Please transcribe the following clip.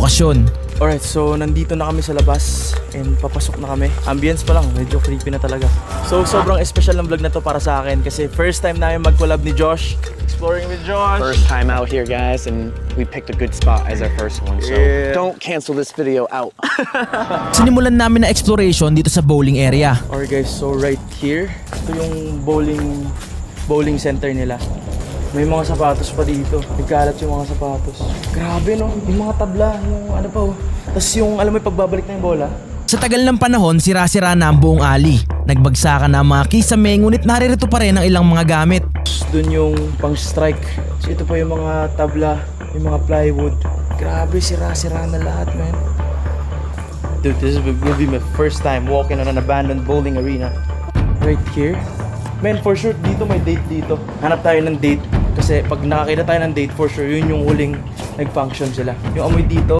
lokasyon. Alright, so nandito na kami sa labas and papasok na kami. Ambience pa lang, medyo creepy na talaga. So sobrang special ng vlog na to para sa akin kasi first time namin mag-collab ni Josh. Exploring with Josh. First time out here, guys, and we picked a good spot as our first one, so don't cancel this video out. Sinimulan namin na exploration dito sa bowling area. Alright guys, so right here, ito yung bowling center nila. May mga sapatos pa dito. Nagkalat yung mga sapatos. Grabe no, yung mga tabla, yung ano pa oh. Tapos yung alam mo yung pagbabalik na yung bola. Sa tagal ng panahon, sira-sira na ang buong alley. Nagbagsakan na ang mga kisame, ngunit naririto pa rin ang ilang mga gamit. Doon yung pang strike. So ito pa yung mga tabla, yung mga plywood. Grabe, sira-sira na lahat, man. Dude, this will be my first time walking on an abandoned bowling arena. Right here. Man, for sure, dito may date dito. Hanap tayo ng date. Kasi pag nakakita tayo ng date, for sure, yun yung huling nag-function sila. Yung amoy dito,